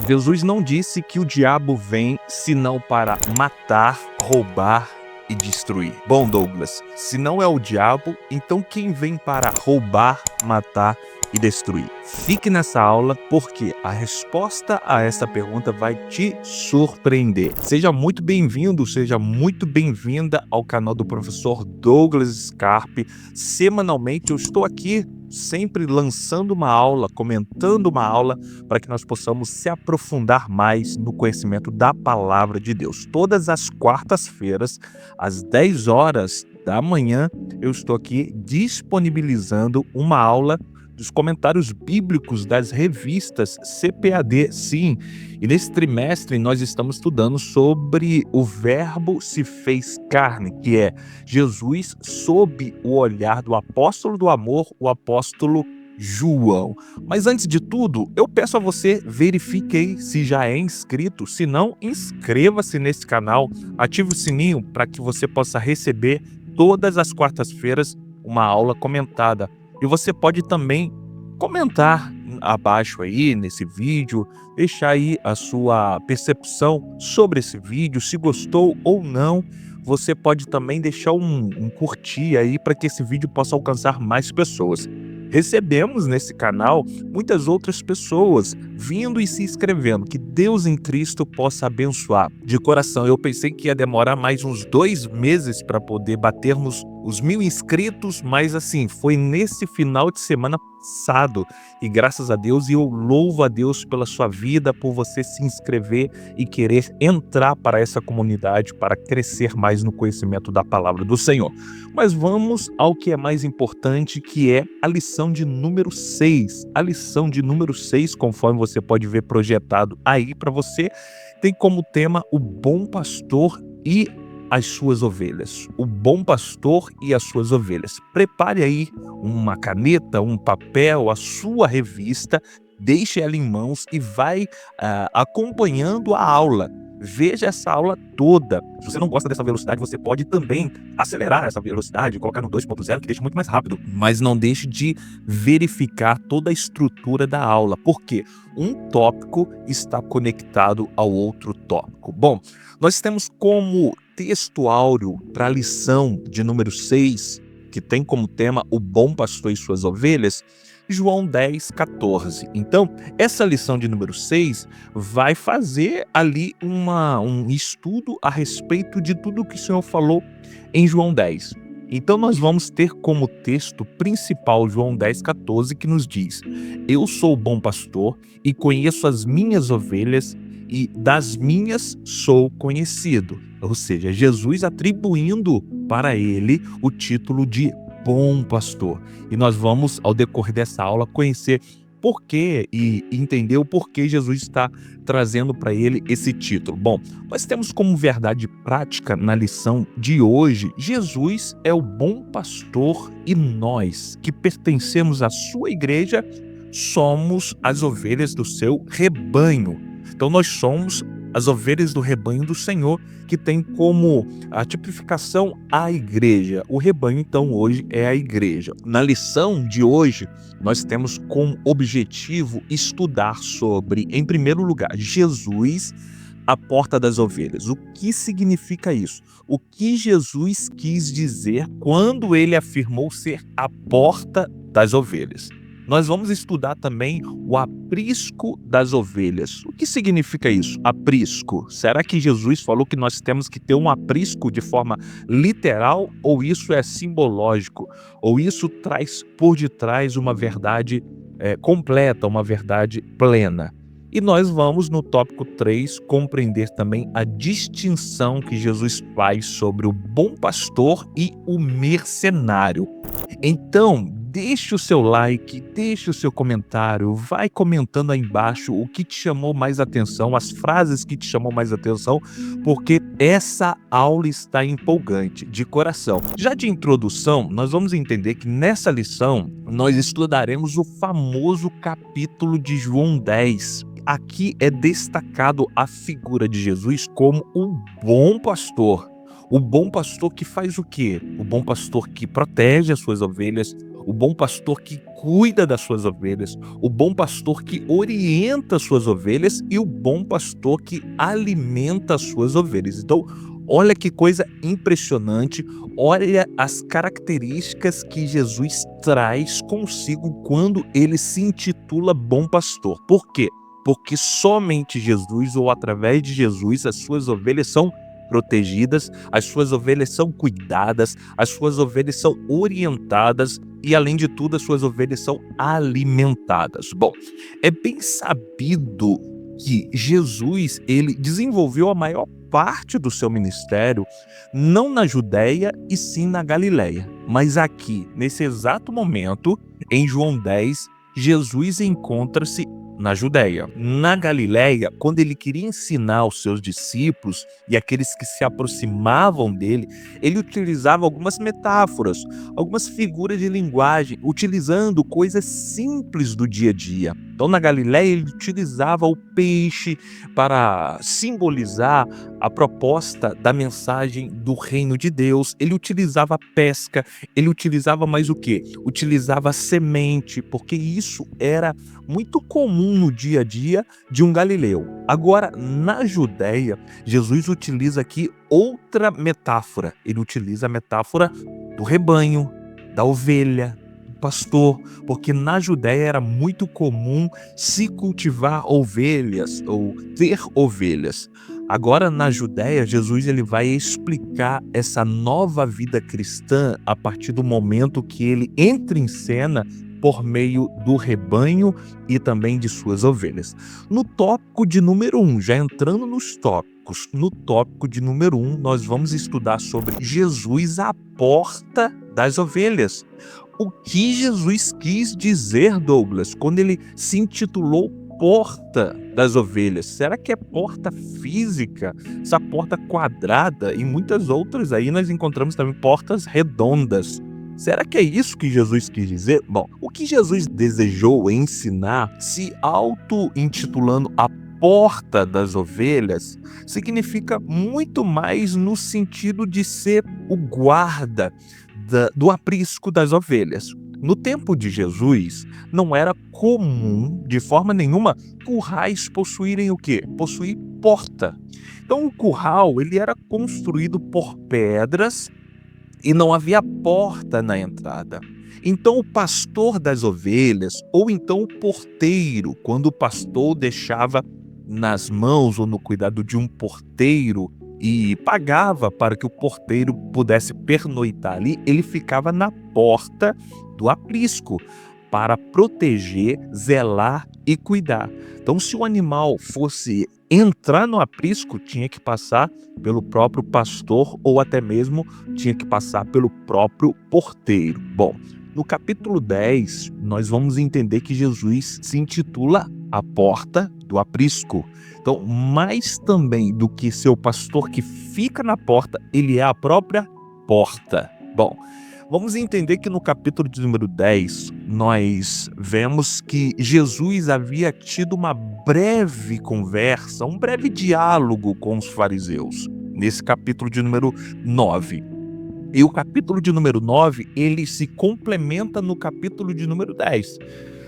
Jesus não disse que o diabo vem senão para matar, roubar e destruir. Bom, Douglas, se não é o diabo, então quem vem para roubar, matar e destruir? Fique nessa aula porque a resposta a essa pergunta vai te surpreender. Seja muito bem-vindo, seja muito bem-vinda ao canal do professor Douglas Scarpe. Semanalmente eu estou aqui sempre lançando uma aula, comentando uma aula, para que nós possamos se aprofundar mais no conhecimento da palavra de Deus. Todas as quartas-feiras, às 10 horas da manhã, eu estou aqui disponibilizando uma aula dos comentários bíblicos das revistas CPAD, sim. E nesse trimestre nós estamos estudando sobre o Verbo se fez carne, que é Jesus sob o olhar do apóstolo do amor, o apóstolo João. Mas antes de tudo, eu peço a você, verifique aí se já é inscrito. Se não, inscreva-se nesse canal, ative o sininho para que você possa receber todas as quartas-feiras uma aula comentada. E você pode também comentar abaixo aí nesse vídeo, deixar aí a sua percepção sobre esse vídeo, se gostou ou não. Você pode também deixar um curtir aí para que esse vídeo possa alcançar mais pessoas. Recebemos nesse canal muitas outras pessoas vindo e se inscrevendo. Que Deus em Cristo possa abençoar. De coração, eu pensei que ia demorar mais uns 2 meses para poder batermos os 1000 inscritos, mas assim, foi nesse final de semana passado. E graças a Deus, e eu louvo a Deus pela sua vida, por você se inscrever e querer entrar para essa comunidade, para crescer mais no conhecimento da palavra do Senhor. Mas vamos ao que é mais importante, que é a lição de número 6. A lição de número 6, conforme você pode ver projetado aí para você, tem como tema o bom pastor e as suas ovelhas. O bom pastor e as suas ovelhas. Prepare aí uma caneta, um papel, a sua revista, deixe ela em mãos e vai acompanhando a aula. Veja essa aula toda. Se você não gosta dessa velocidade, você pode também acelerar essa velocidade, colocar no 2.0, que deixa muito mais rápido. Mas não deixe de verificar toda a estrutura da aula, porque um tópico está conectado ao outro tópico. Bom, nós temos como texto áureo para a lição de número 6, que tem como tema o bom pastor e suas ovelhas, João 10, 14. Então, essa lição de número 6 vai fazer ali um estudo a respeito de tudo que o Senhor falou em João 10. Então, nós vamos ter como texto principal João 10, 14, que nos diz: Eu sou o bom pastor e conheço as minhas ovelhas e das minhas sou conhecido. Ou seja, Jesus atribuindo para ele o título de bom pastor. E nós vamos, ao decorrer dessa aula, conhecer por quê e entender o porquê Jesus está trazendo para ele esse título. Bom, nós temos como verdade prática na lição de hoje: Jesus é o bom pastor e nós, que pertencemos à sua igreja, somos as ovelhas do seu rebanho. Então nós somos as ovelhas do rebanho do Senhor, que tem como a tipificação a igreja. O rebanho, então, hoje é a igreja. Na lição de hoje, nós temos como objetivo estudar sobre, em primeiro lugar, Jesus, a porta das ovelhas. O que significa isso? O que Jesus quis dizer quando ele afirmou ser a porta das ovelhas? Nós vamos estudar também o aprisco das ovelhas. O que significa isso? Aprisco. Será que Jesus falou que nós temos que ter um aprisco de forma literal, ou isso é simbológico? Ou isso traz por detrás uma verdade completa, uma verdade plena? E nós vamos, no tópico 3, compreender também a distinção que Jesus faz sobre o bom pastor e o mercenário. Então, deixe o seu like, deixe o seu comentário, vai comentando aí embaixo o que te chamou mais atenção, as frases que te chamou mais atenção, porque essa aula está empolgante, de coração. Já de introdução, nós vamos entender que nessa lição nós estudaremos o famoso capítulo de João 10. Aqui é destacado a figura de Jesus como o bom pastor. O bom pastor que faz o quê? O bom pastor que protege as suas ovelhas, o bom pastor que cuida das suas ovelhas, o bom pastor que orienta as suas ovelhas e o bom pastor que alimenta as suas ovelhas. Então, olha que coisa impressionante, olha as características que Jesus traz consigo quando ele se intitula bom pastor. Por quê? Porque somente Jesus ou através de Jesus as suas ovelhas são protegidas, as suas ovelhas são cuidadas, as suas ovelhas são orientadas e, além de tudo, as suas ovelhas são alimentadas. Bom, é bem sabido que Jesus ele desenvolveu a maior parte do seu ministério não na Judéia e sim na Galiléia. Mas aqui, nesse exato momento, em João 10, Jesus encontra-se na Judéia. Na Galiléia, quando ele queria ensinar os seus discípulos e aqueles que se aproximavam dele, ele utilizava algumas metáforas, algumas figuras de linguagem, utilizando coisas simples do dia a dia. Então, na Galiléia, ele utilizava o peixe para simbolizar a proposta da mensagem do reino de Deus. Ele utilizava a pesca, ele utilizava mais o quê? Utilizava a semente, porque isso era muito comum no dia a dia de um galileu. Agora, na Judéia, Jesus utiliza aqui outra metáfora. Ele utiliza a metáfora do rebanho, da ovelha, do pastor, porque na Judéia era muito comum se cultivar ovelhas ou ter ovelhas. Agora, na Judéia, Jesus ele vai explicar essa nova vida cristã a partir do momento que ele entra em cena por meio do rebanho e também de suas ovelhas. No tópico de número 1, já entrando nos tópicos, no tópico de número 1, nós vamos estudar sobre Jesus à porta das ovelhas. O que Jesus quis dizer, Douglas, quando ele se intitulou porta das ovelhas? Será que é porta física? Essa porta quadrada e muitas outras aí nós encontramos também portas redondas. Será que é isso que Jesus quis dizer? Bom, o que Jesus desejou ensinar, se auto-intitulando a porta das ovelhas, significa muito mais no sentido de ser o guarda do aprisco das ovelhas. No tempo de Jesus, não era comum, de forma nenhuma, currais possuírem o quê? Possuir porta. Então o curral ele era construído por pedras e não havia porta na entrada. Então o pastor das ovelhas, ou então o porteiro, quando o pastor deixava nas mãos ou no cuidado de um porteiro e pagava para que o porteiro pudesse pernoitar ali, ele ficava na porta do aprisco para proteger, zelar e cuidar. Então, se o animal fosse entrar no aprisco, tinha que passar pelo próprio pastor ou até mesmo tinha que passar pelo próprio porteiro. Bom, no capítulo 10, nós vamos entender que Jesus se intitula a porta do aprisco. Então, mais também do que ser o pastor que fica na porta, ele é a própria porta. Bom, vamos entender que no capítulo de número 10, nós vemos que Jesus havia tido uma breve conversa, um breve diálogo com os fariseus, nesse capítulo de número 9. E o capítulo de número 9, ele se complementa no capítulo de número 10.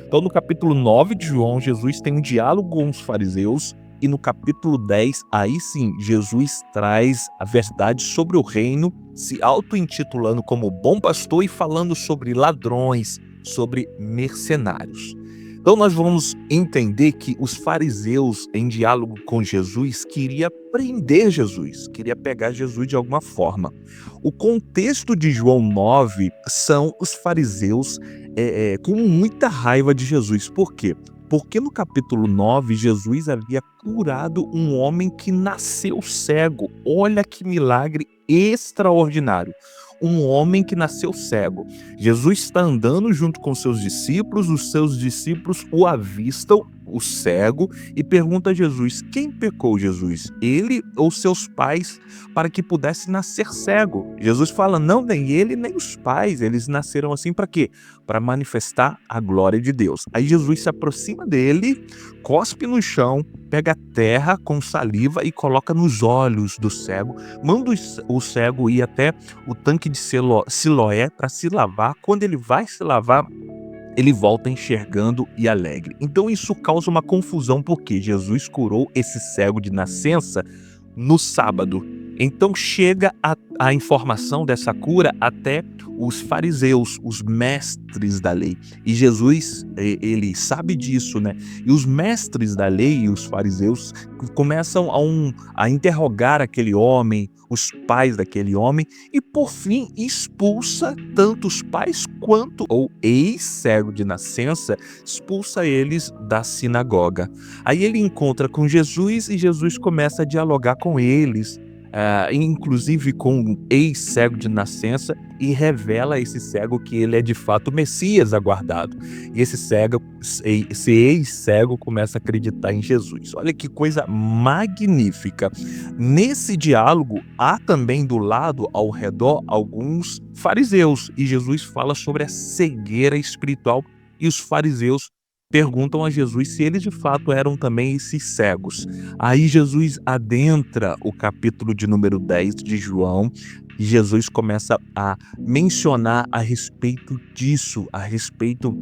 Então, no capítulo 9 de João, Jesus tem um diálogo com os fariseus, e no capítulo 10, aí sim, Jesus traz a verdade sobre o reino, se auto-intitulando como bom pastor e falando sobre ladrões, sobre mercenários. Então nós vamos entender que os fariseus, em diálogo com Jesus, queria prender Jesus, queria pegar Jesus de alguma forma. O contexto de João 9 são os fariseus com muita raiva de Jesus. Por quê? Porque no capítulo 9, Jesus havia curado um homem que nasceu cego. Olha que milagre extraordinário. Um homem que nasceu cego. Jesus está andando junto com seus discípulos, os seus discípulos o avistam o cego e pergunta a Jesus: quem pecou, Jesus? Ele ou seus pais, para que pudesse nascer cego? Jesus fala: não, nem ele, nem os pais. Eles nasceram assim para quê? Para manifestar a glória de Deus. Aí Jesus se aproxima dele, cospe no chão, pega a terra com saliva e coloca nos olhos do cego, manda o cego ir até o tanque de Siloé para se lavar. Quando ele vai se lavar, ele volta enxergando e alegre. Então isso causa uma confusão, porque Jesus curou esse cego de nascença no sábado. Então chega a informação dessa cura até os fariseus, os mestres da lei. E Jesus, ele sabe disso, né? E os mestres da lei e os fariseus começam a interrogar aquele homem, os pais daquele homem, e por fim expulsa tanto os pais quanto o ex-cego de nascença, expulsa eles da sinagoga. Aí ele encontra com Jesus e Jesus começa a dialogar com eles, inclusive com um ex-cego de nascença, e revela a esse cego que ele é de fato o Messias aguardado. E esse ex-cego começa a acreditar em Jesus. Olha que coisa magnífica. Nesse diálogo, há também do lado, ao redor, alguns fariseus. E Jesus fala sobre a cegueira espiritual. E os fariseus perguntam a Jesus se eles de fato eram também esses cegos. Aí Jesus adentra o capítulo de número 10 de João, e Jesus começa a mencionar a respeito disso, a respeito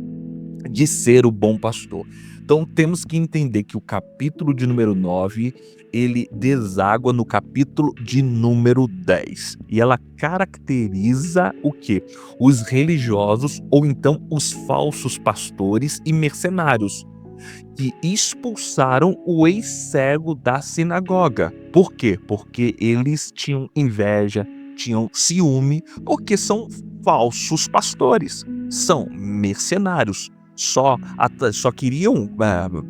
de ser o bom pastor. Então temos que entender que o capítulo de número 9, ele deságua no capítulo de número 10. E ela caracteriza o quê? Os religiosos, ou então os falsos pastores e mercenários, que expulsaram o ex-cego da sinagoga. Por quê? Porque eles tinham inveja, tinham ciúme, porque são falsos pastores, são mercenários. Só queriam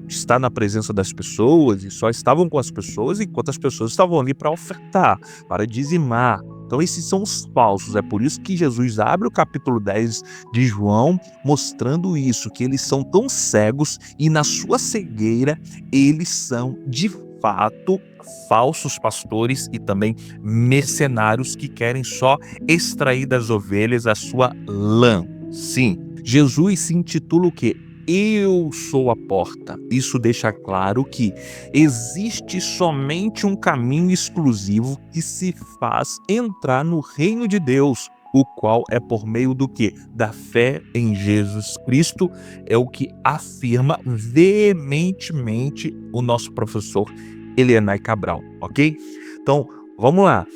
estar na presença das pessoas e só estavam com as pessoas enquanto as pessoas estavam ali para ofertar, para dizimar. Então esses são os falsos. É por isso que Jesus abre o capítulo 10 de João mostrando isso, que eles são tão cegos e na sua cegueira eles são de fato falsos pastores e também mercenários que querem só extrair das ovelhas a sua lã. Sim, Jesus se intitula o quê? Eu sou a porta. Isso deixa claro que existe somente um caminho exclusivo que se faz entrar no reino de Deus, o qual é por meio do quê? Da fé em Jesus Cristo, é o que afirma veementemente o nosso professor Elianai Cabral, ok? Então, vamos lá.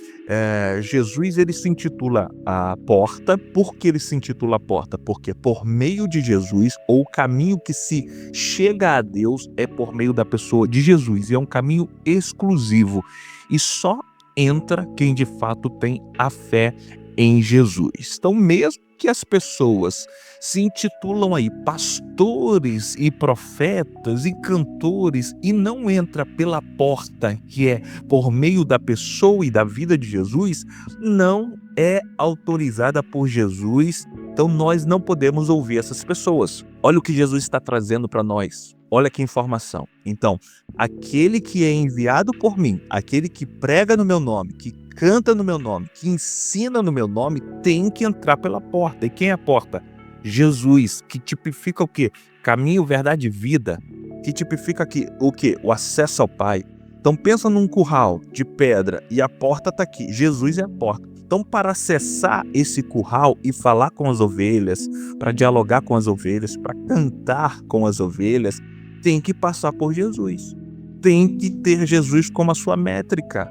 Jesus, ele se intitula a porta. Por que ele se intitula a porta? Porque por meio de Jesus, ou o caminho que se chega a Deus é por meio da pessoa de Jesus, e é um caminho exclusivo, e só entra quem de fato tem a fé em Jesus. Então, mesmo que as pessoas se intitulam aí pastores e profetas e cantores e não entra pela porta, que é por meio da pessoa e da vida de Jesus, não é autorizada por Jesus. Então nós não podemos ouvir essas pessoas. Olha o que Jesus está trazendo para nós. Olha que informação. Então, aquele que é enviado por mim, aquele que prega no meu nome, que canta no meu nome, que ensina no meu nome, tem que entrar pela porta. E quem é a porta? Jesus, que tipifica o quê? Caminho, verdade e vida. Que tipifica aqui o quê? O acesso ao Pai. Então pensa num curral de pedra e a porta está aqui. Jesus é a porta. Então, para acessar esse curral e falar com as ovelhas, para dialogar com as ovelhas, para cantar com as ovelhas, tem que passar por Jesus. Tem que ter Jesus como a sua métrica.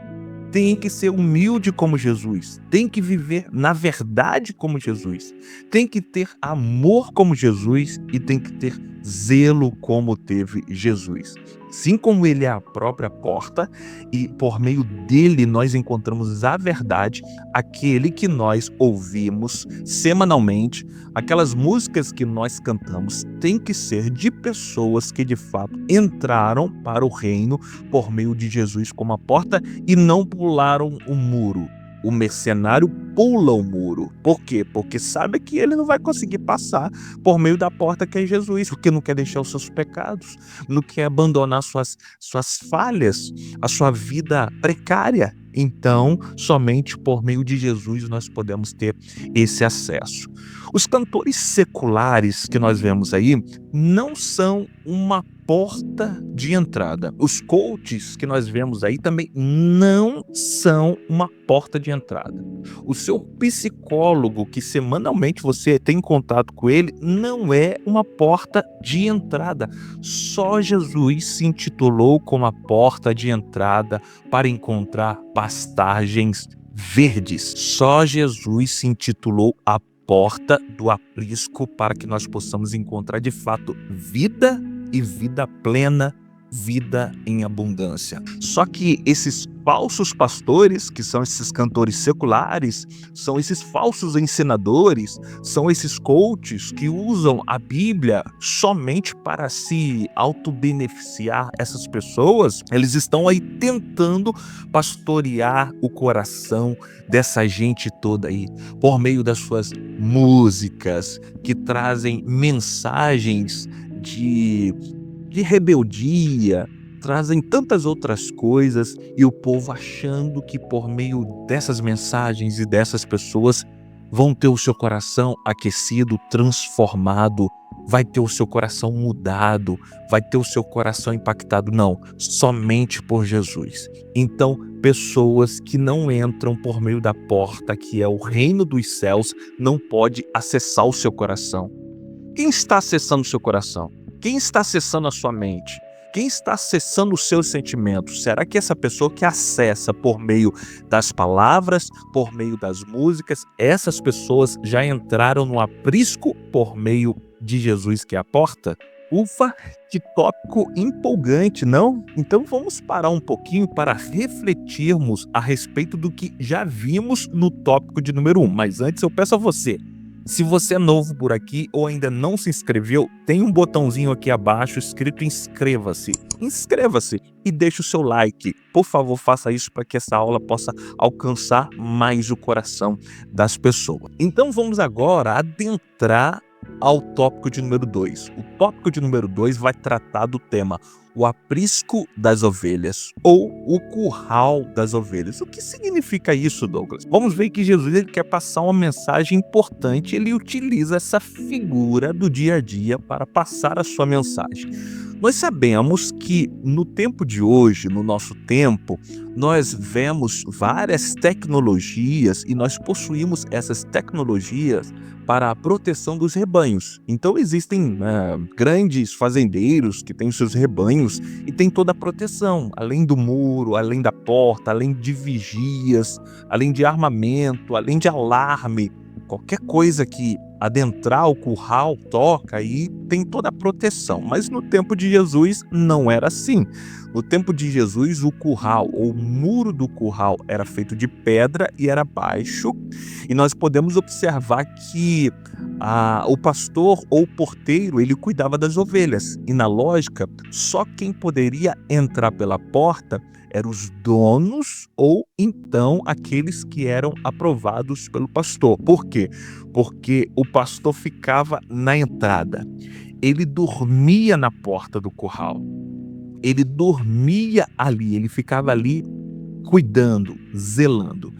Tem que ser humilde como Jesus. Tem que viver na verdade como Jesus. Tem que ter amor como Jesus e tem que ter zelo como teve Jesus. Assim como ele é a própria porta e por meio dele nós encontramos a verdade, aquele que nós ouvimos semanalmente, aquelas músicas que nós cantamos, tem que ser de pessoas que de fato entraram para o reino por meio de Jesus como a porta e não pularam o muro. o mercenário pula o muro. Por quê? Porque sabe que ele não vai conseguir passar por meio da porta que é Jesus, porque não quer deixar os seus pecados, não quer abandonar suas falhas, a sua vida precária. Então, somente por meio de Jesus nós podemos ter esse acesso. Os cantores seculares que nós vemos aí não são uma porta de entrada. Os coaches que nós vemos aí também não são uma porta de entrada. O seu psicólogo, que semanalmente você tem contato com ele, não é uma porta de entrada. Só Jesus se intitulou como a porta de entrada para encontrar pastagens verdes. Só Jesus se intitulou a porta do aprisco para que nós possamos encontrar de fato vida e vida plena, vida em abundância. Só que esses falsos pastores, que são esses cantores seculares, são esses falsos ensinadores, são esses coaches que usam a Bíblia somente para se autobeneficiar. Essas pessoas, eles estão aí tentando pastorear o coração dessa gente toda aí, por meio das suas músicas, que trazem mensagens de rebeldia, trazem tantas outras coisas, e o povo achando que por meio dessas mensagens e dessas pessoas vão ter o seu coração aquecido, transformado, vai ter o seu coração mudado, vai ter o seu coração impactado. Não, somente por Jesus. Então, pessoas que não entram por meio da porta, que é o reino dos céus, não pode acessar o seu coração. Quem está acessando o seu coração? Quem está acessando a sua mente? Quem está acessando os seus sentimentos? Será que essa pessoa que acessa por meio das palavras, por meio das músicas, essas pessoas já entraram no aprisco por meio de Jesus, que é a porta? Ufa, que tópico empolgante, não? Então vamos parar um pouquinho para refletirmos a respeito do que já vimos no tópico de número 1. Mas antes eu peço a você, se você é novo por aqui ou ainda não se inscreveu, tem um botãozinho aqui abaixo escrito inscreva-se. Inscreva-se e deixe o seu like. Por favor, faça isso para que essa aula possa alcançar mais o coração das pessoas. Então vamos agora adentrar ao tópico de número 2. O tópico de número 2 vai tratar do tema o aprisco das ovelhas ou o curral das ovelhas. O que significa isso, Douglas? Vamos ver que Jesus ele quer passar uma mensagem importante, ele utiliza essa figura do dia a dia para passar a sua mensagem. Nós sabemos que no tempo de hoje, no nosso tempo, nós vemos várias tecnologias e nós possuímos essas tecnologias para a proteção dos rebanhos. Então existem grandes fazendeiros que têm os seus rebanhos e tem toda a proteção, além do muro, além da porta, além de vigias, além de armamento, além de alarme. Qualquer coisa que adentrar o curral toca aí tem toda a proteção. Mas no tempo de Jesus não era assim. No tempo de Jesus o curral ou o muro do curral era feito de pedra e era baixo. E nós podemos observar que o pastor ou o porteiro ele cuidava das ovelhas. E na lógica, só quem poderia entrar pela porta eram os donos ou então aqueles que eram aprovados pelo pastor. Por quê? Porque o pastor ficava na entrada. Ele dormia na porta do curral. Ele dormia ali, ele ficava ali cuidando, zelando.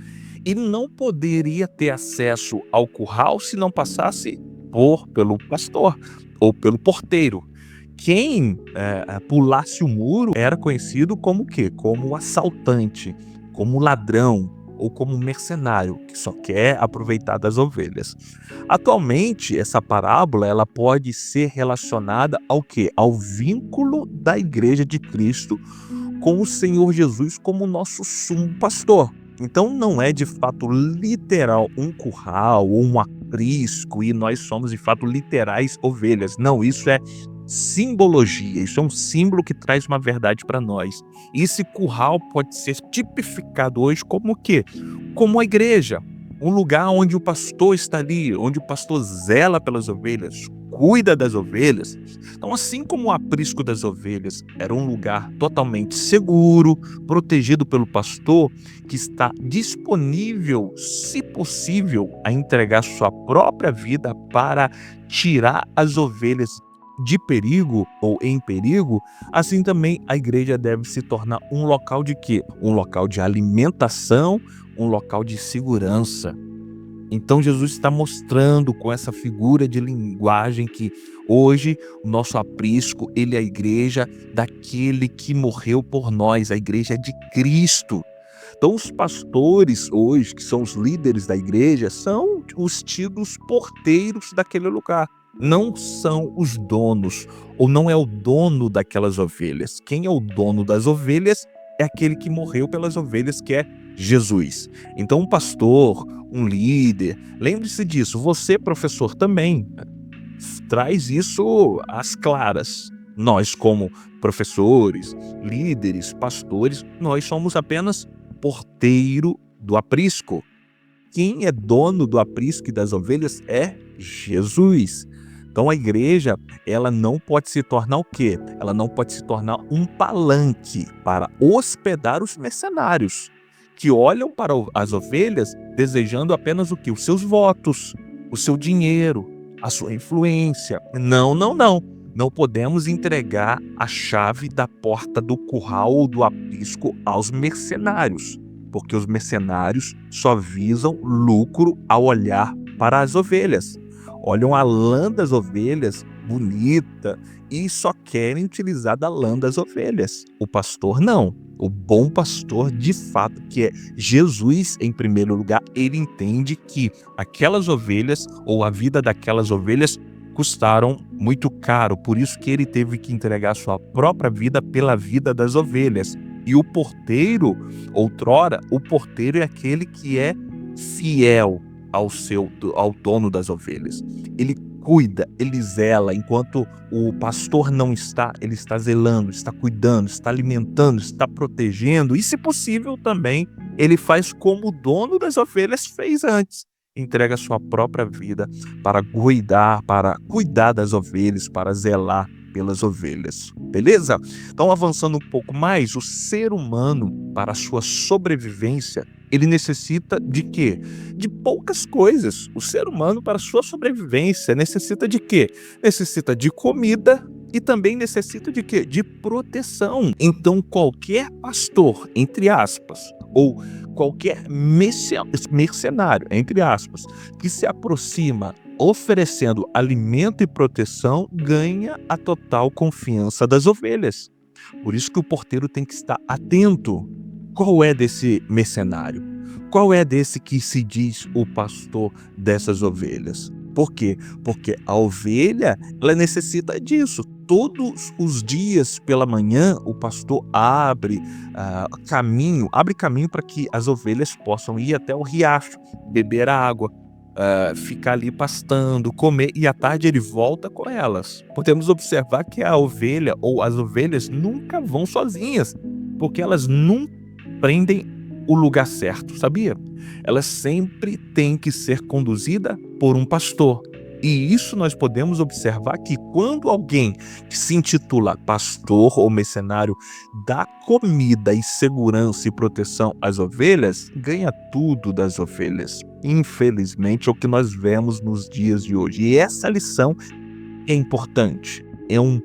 E não poderia ter acesso ao curral se não passasse pelo pastor ou pelo porteiro. Quem pulasse o muro era conhecido como o quê? Como assaltante, como ladrão ou como mercenário, que só quer aproveitar das ovelhas. Atualmente, essa parábola ela pode ser relacionada ao quê? Ao vínculo da Igreja de Cristo com o Senhor Jesus como nosso sumo pastor. Então não é de fato literal um curral ou um aprisco e nós somos de fato literais ovelhas. Não, isso é simbologia, isso é um símbolo que traz uma verdade para nós. E esse curral pode ser tipificado hoje como o quê? Como a igreja, um lugar onde o pastor está ali, onde o pastor zela pelas ovelhas, cuida das ovelhas. Então, assim como o aprisco das ovelhas era um lugar totalmente seguro, protegido pelo pastor, que está disponível, se possível, a entregar sua própria vida para tirar as ovelhas de perigo ou em perigo, assim também a igreja deve se tornar um local de quê? Um local de alimentação, um local de segurança. Então Jesus está mostrando com essa figura de linguagem que hoje o nosso aprisco, ele é a igreja daquele que morreu por nós, a igreja de Cristo. Então os pastores hoje, que são os líderes da igreja, são os tidos porteiros daquele lugar. Não são os donos, ou não é o dono daquelas ovelhas. Quem é o dono das ovelhas é aquele que morreu pelas ovelhas, que é Jesus. Então um pastor, um líder, lembre-se disso. Você, professor, também traz isso às claras. Nós, como professores, líderes, pastores, nós somos apenas porteiro do aprisco. Quem é dono do aprisco e das ovelhas é Jesus. Então a igreja, ela não pode se tornar o quê? Ela não pode se tornar um palanque para hospedar os mercenários, que olham para as ovelhas desejando apenas o quê? Os seus votos, o seu dinheiro, a sua influência. Não, não, não. Não podemos entregar a chave da porta do curral ou do aprisco aos mercenários, porque os mercenários só visam lucro ao olhar para as ovelhas. Olham a lã das ovelhas bonita e só querem utilizar da lã das ovelhas. O pastor não. O bom pastor, de fato, que é Jesus em primeiro lugar, ele entende que aquelas ovelhas ou a vida daquelas ovelhas custaram muito caro. Por isso que ele teve que entregar sua própria vida pela vida das ovelhas. E o porteiro, outrora, o porteiro é aquele que é fiel ao dono das ovelhas. Ele cuida, ele zela. Enquanto o pastor não está, ele está zelando, está cuidando, está alimentando, está protegendo. E, se possível, também ele faz como o dono das ovelhas fez antes. Entrega sua própria vida para cuidar das ovelhas, para zelar pelas ovelhas. Beleza? Então, avançando um pouco mais, o ser humano, para a sua sobrevivência, ele necessita de quê? De poucas coisas. O ser humano, para a sua sobrevivência, necessita de quê? Necessita de comida e também necessita de quê? De proteção. Então, qualquer pastor, entre aspas, ou qualquer mercenário, entre aspas, que se aproxima oferecendo alimento e proteção, ganha a total confiança das ovelhas. Por isso que o porteiro tem que estar atento. Qual é desse mercenário? Qual é desse que se diz o pastor dessas ovelhas? Por quê? Porque a ovelha, ela necessita disso. Todos os dias pela manhã, o pastor abre caminho para que as ovelhas possam ir até o riacho, beber a água, ficar ali pastando, comer, e à tarde ele volta com elas. Podemos observar que a ovelha ou as ovelhas nunca vão sozinhas, porque elas nunca aprendem o lugar certo, sabia? Elas sempre têm que ser conduzidas por um pastor. E isso nós podemos observar que quando alguém que se intitula pastor ou mercenário dá comida e segurança e proteção às ovelhas, ganha tudo das ovelhas. Infelizmente, é o que nós vemos nos dias de hoje. E essa lição é importante. É um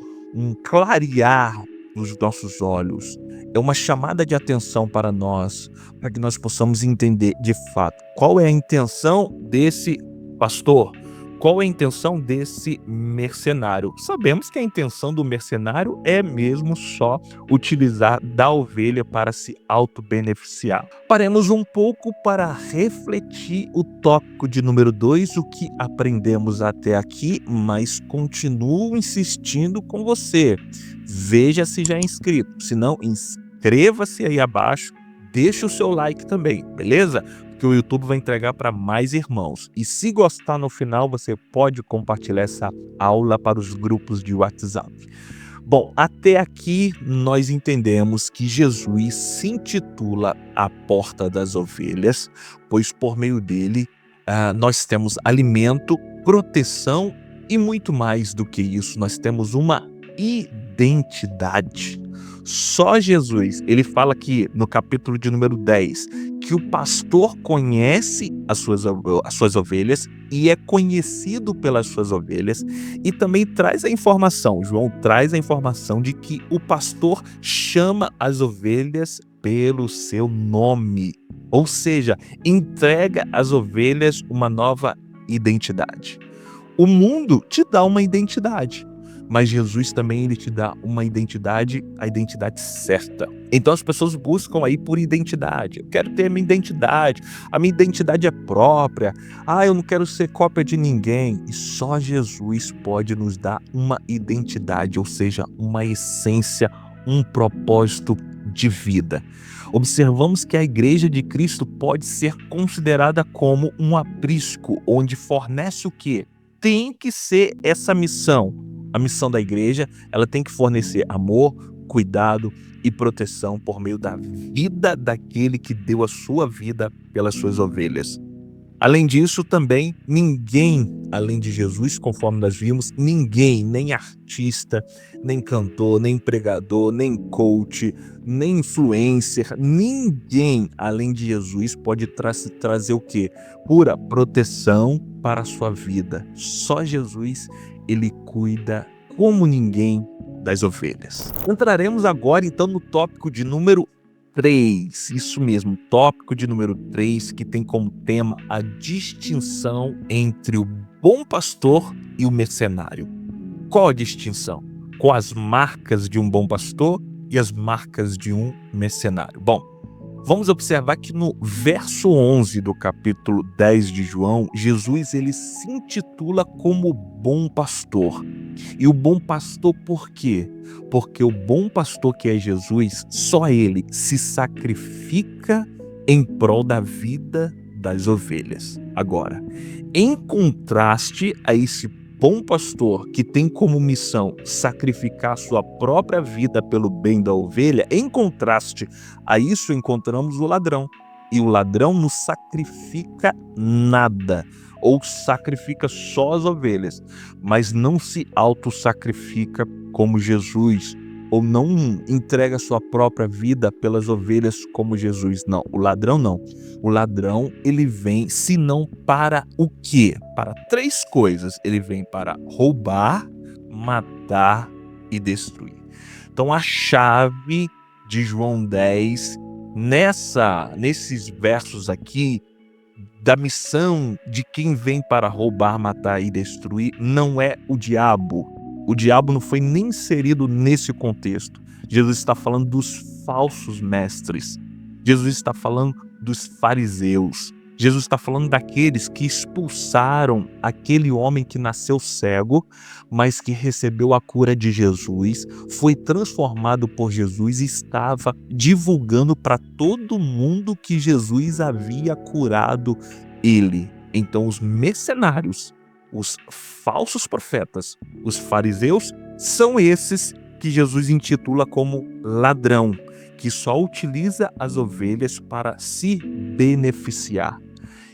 clarear nos nossos olhos. É uma chamada de atenção para nós, para que nós possamos entender de fato qual é a intenção desse pastor. Qual é a intenção desse mercenário? Sabemos que a intenção do mercenário é mesmo só utilizar da ovelha para se auto-beneficiar. Paremos um pouco para refletir o tópico de número 2, o que aprendemos até aqui, mas continuo insistindo com você. Veja se já é inscrito, se não, inscreva-se aí abaixo, deixa o seu like também, beleza? Que o YouTube vai entregar para mais irmãos. E se gostar, no final, você pode compartilhar essa aula para os grupos de WhatsApp. Bom, até aqui nós entendemos que Jesus se intitula a porta das ovelhas, pois por meio dele nós temos alimento, proteção E muito mais do que isso, nós temos uma identidade. Só Jesus, ele fala aqui no capítulo de número 10, que o pastor conhece as suas ovelhas e é conhecido pelas suas ovelhas, e também traz a informação, João traz a informação de que o pastor chama as ovelhas pelo seu nome, ou seja, entrega às ovelhas uma nova identidade. O mundo te dá uma identidade, mas Jesus também ele te dá uma identidade, a identidade certa. Então as pessoas buscam aí por identidade. Eu quero ter a minha identidade é própria. Eu não quero ser cópia de ninguém. E só Jesus pode nos dar uma identidade, ou seja, uma essência, um propósito de vida. Observamos que a Igreja de Cristo pode ser considerada como um aprisco, onde fornece o quê? Tem que ser essa missão. A missão da igreja, ela tem que fornecer amor, cuidado e proteção por meio da vida daquele que deu a sua vida pelas suas ovelhas. Além disso, também, ninguém, além de Jesus, conforme nós vimos, ninguém, nem artista, nem cantor, nem pregador, nem coach, nem influencer, ninguém, além de Jesus, pode trazer o quê? Pura proteção para a sua vida. Só Jesus, ele cuida como ninguém das ovelhas. Entraremos agora, então, no tópico de número 3, isso mesmo, tópico de número 3, que tem como tema a distinção entre o bom pastor e o mercenário. Qual a distinção? Com as marcas de um bom pastor e as marcas de um mercenário. Bom, vamos observar que no verso 11 do capítulo 10 de João, Jesus ele se intitula como bom pastor. E o bom pastor por quê? Porque o bom pastor que é Jesus, só ele se sacrifica em prol da vida das ovelhas. Agora, em contraste a esse bom pastor que tem como missão sacrificar sua própria vida pelo bem da ovelha, em contraste a isso encontramos o ladrão. E o ladrão não sacrifica nada, ou sacrifica só as ovelhas, mas não se auto-sacrifica como Jesus, ou não entrega sua própria vida pelas ovelhas como Jesus. Não, o ladrão não. O ladrão, ele vem, senão para o quê? Para 3 coisas. Ele vem para roubar, matar e destruir. Então a chave de João 10, nesses versos aqui, da missão de quem vem para roubar, matar e destruir, não é o diabo. O diabo não foi nem inserido nesse contexto. Jesus está falando dos falsos mestres. Jesus está falando dos fariseus. Jesus está falando daqueles que expulsaram aquele homem que nasceu cego, mas que recebeu a cura de Jesus, foi transformado por Jesus e estava divulgando para todo mundo que Jesus havia curado ele. Então os mercenários, os falsos profetas, os fariseus, são esses que Jesus intitula como ladrão, que só utiliza as ovelhas para se beneficiar.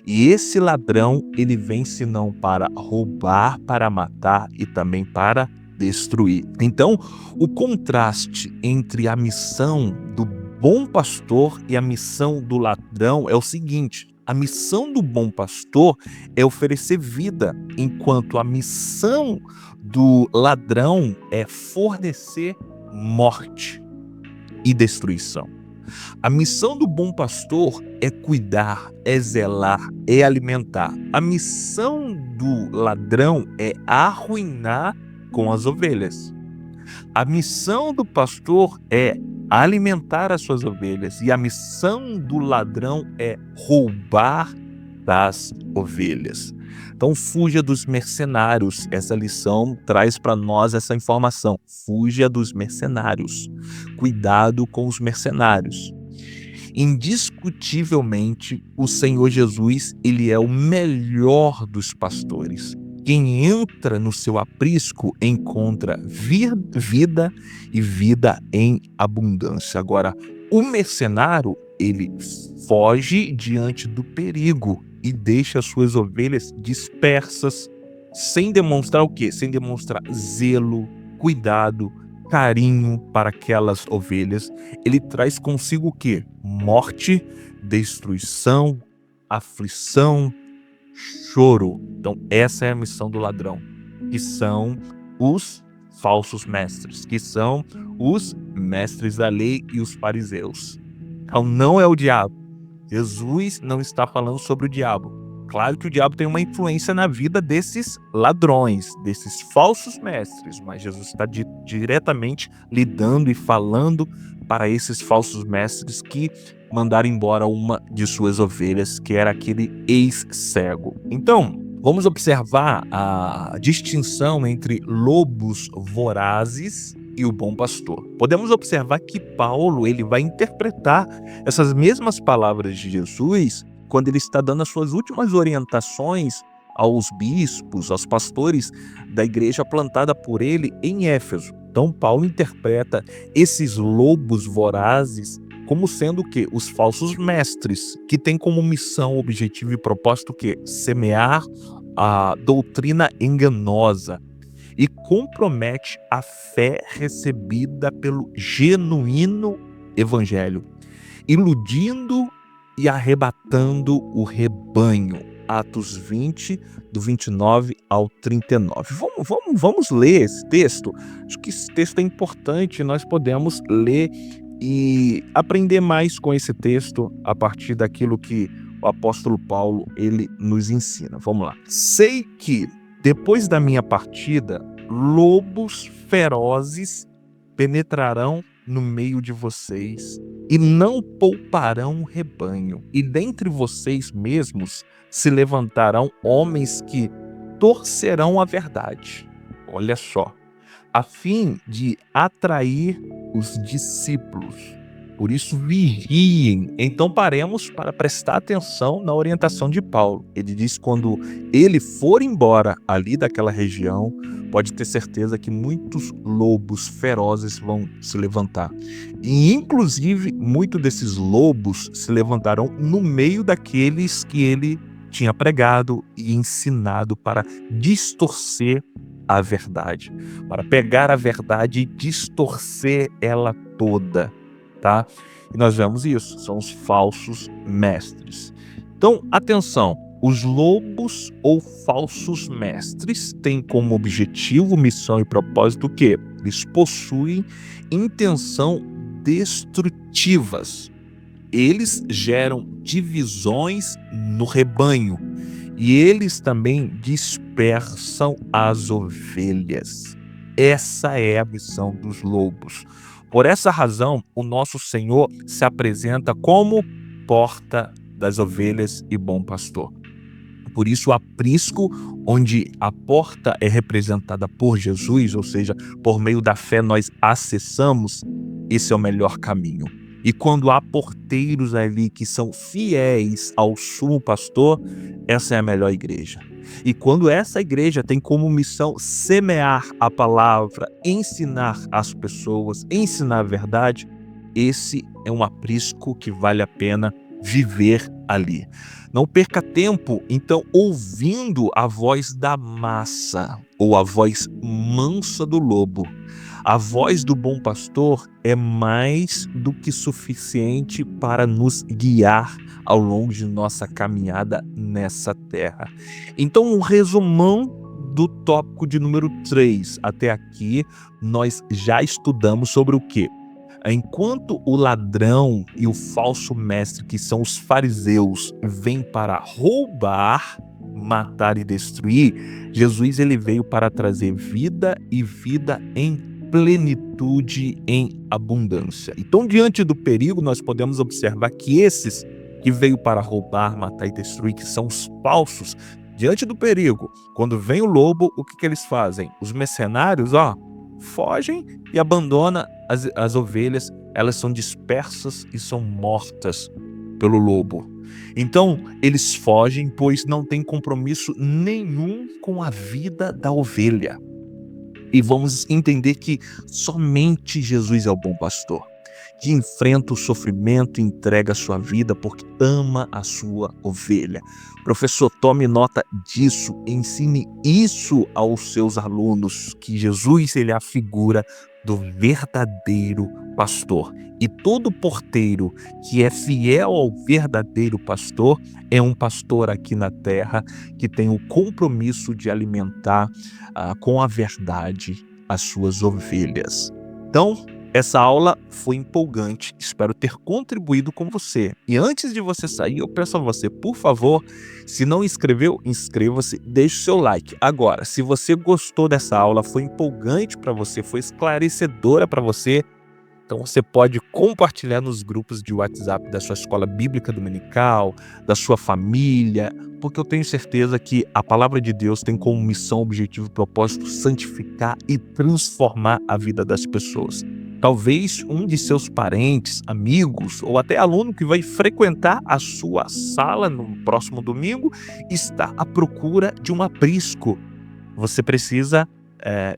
E esse ladrão, ele vem senão para roubar, para matar e também para destruir. Então, o contraste entre a missão do bom pastor e a missão do ladrão é o seguinte: a missão do bom pastor é oferecer vida, enquanto a missão do ladrão é fornecer morte e destruição. A missão do bom pastor é cuidar, é zelar, é alimentar. A missão do ladrão é arruinar com as ovelhas. A missão do pastor é alimentar as suas ovelhas e a missão do ladrão é roubar das ovelhas. Então fuja dos mercenários. Essa lição traz para nós essa informação. Fuja dos mercenários. Cuidado com os mercenários. Indiscutivelmente, o Senhor Jesus, ele é o melhor dos pastores. Quem entra no seu aprisco encontra vida e vida em abundância. Agora, o mercenário, ele foge diante do perigo e deixa as suas ovelhas dispersas sem demonstrar o quê? Sem demonstrar zelo, cuidado, carinho para aquelas ovelhas. Ele traz consigo o quê? Morte, destruição, aflição, choro. Então essa é a missão do ladrão, que são os falsos mestres, que são os mestres da lei e os fariseus. Então não é o diabo. Jesus não está falando sobre o diabo. Claro que o diabo tem uma influência na vida desses ladrões, desses falsos mestres, mas Jesus está diretamente lidando e falando para esses falsos mestres que mandaram embora uma de suas ovelhas, que era aquele ex-cego. Então, vamos observar a distinção entre lobos vorazes e o bom pastor. Podemos observar que Paulo ele vai interpretar essas mesmas palavras de Jesus quando ele está dando as suas últimas orientações aos bispos, aos pastores da igreja plantada por ele em Éfeso. Então Paulo interpreta esses lobos vorazes como sendo o quê? Os falsos mestres, que têm como missão, objetivo e propósito o quê? Semear a doutrina enganosa e compromete a fé recebida pelo genuíno evangelho, iludindo e arrebatando o rebanho. Atos 20, do 29 ao 39. Vamos ler esse texto. Acho que esse texto é importante, nós podemos ler e aprender mais com esse texto a partir daquilo que o apóstolo Paulo ele nos ensina. Vamos lá. Sei que depois da minha partida, lobos ferozes penetrarão no meio de vocês e não pouparão o rebanho. E dentre vocês mesmos se levantarão homens que torcerão a verdade. Olha só, a fim de atrair os discípulos. Por isso vigiem. Então paremos para prestar atenção na orientação de Paulo. Ele diz que quando ele for embora ali daquela região, pode ter certeza que muitos lobos ferozes vão se levantar. E inclusive muitos desses lobos se levantarão no meio daqueles que ele tinha pregado e ensinado para distorcer a verdade, para pegar a verdade e distorcer ela toda. Tá? E nós vemos isso, são os falsos mestres. Então, atenção, os lobos ou falsos mestres têm como objetivo, missão e propósito o quê? Eles possuem intenção destrutivas. Eles geram divisões no rebanho e eles também dispersam as ovelhas. Essa é a missão dos lobos. Por essa razão, o nosso Senhor se apresenta como porta das ovelhas e bom pastor. Por isso, o aprisco, onde a porta é representada por Jesus, ou seja, por meio da fé nós acessamos, esse é o melhor caminho. E quando há porteiros ali que são fiéis ao sumo pastor, essa é a melhor igreja. E quando essa igreja tem como missão semear a palavra, ensinar as pessoas, ensinar a verdade, esse é um aprisco que vale a pena viver ali. Não perca tempo, então, ouvindo a voz da massa ou a voz mansa do lobo. A voz do bom pastor é mais do que suficiente para nos guiar ao longo de nossa caminhada nessa terra. Então, um resumão do tópico de número 3. Até aqui, nós já estudamos sobre o quê? Enquanto o ladrão e o falso mestre, que são os fariseus, vêm para roubar, matar e destruir, Jesus ele veio para trazer vida e vida em plenitude, em abundância. Então, diante do perigo, nós podemos observar que esses que veio para roubar, matar e destruir, que são os falsos, diante do perigo, quando vem o lobo, o que eles fazem? Os mercenários, fogem e abandonam as ovelhas, elas são dispersas e são mortas pelo lobo. Então, eles fogem, pois não têm compromisso nenhum com a vida da ovelha. E vamos entender que somente Jesus é o bom pastor, que enfrenta o sofrimento e entrega a sua vida porque ama a sua ovelha. Professor, tome nota disso, ensine isso aos seus alunos, que Jesus ele é a figura do verdadeiro pastor. E todo porteiro que é fiel ao verdadeiro pastor é um pastor aqui na terra que tem o compromisso de alimentar com a verdade as suas ovelhas. Então, essa aula foi empolgante, espero ter contribuído com você. E antes de você sair, eu peço a você, por favor, se não inscreveu, inscreva-se, deixe o seu like. Agora, se você gostou dessa aula, foi empolgante para você, foi esclarecedora para você, então você pode compartilhar nos grupos de WhatsApp da sua escola bíblica dominical, da sua família, porque eu tenho certeza que a palavra de Deus tem como missão, objetivo e propósito santificar e transformar a vida das pessoas. Talvez um de seus parentes, amigos ou até aluno que vai frequentar a sua sala no próximo domingo está à procura de um aprisco. Você precisa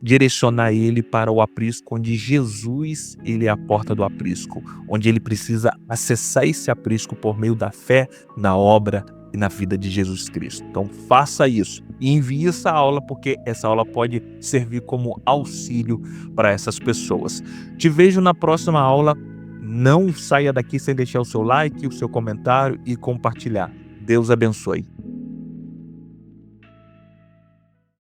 direcionar ele para o aprisco onde Jesus ele é a porta do aprisco, onde ele precisa acessar esse aprisco por meio da fé na obra e na vida de Jesus Cristo. Então faça isso e envie essa aula, porque essa aula pode servir como auxílio para essas pessoas. Te vejo na próxima aula. Não saia daqui sem deixar o seu like, o seu comentário e compartilhar. Deus abençoe.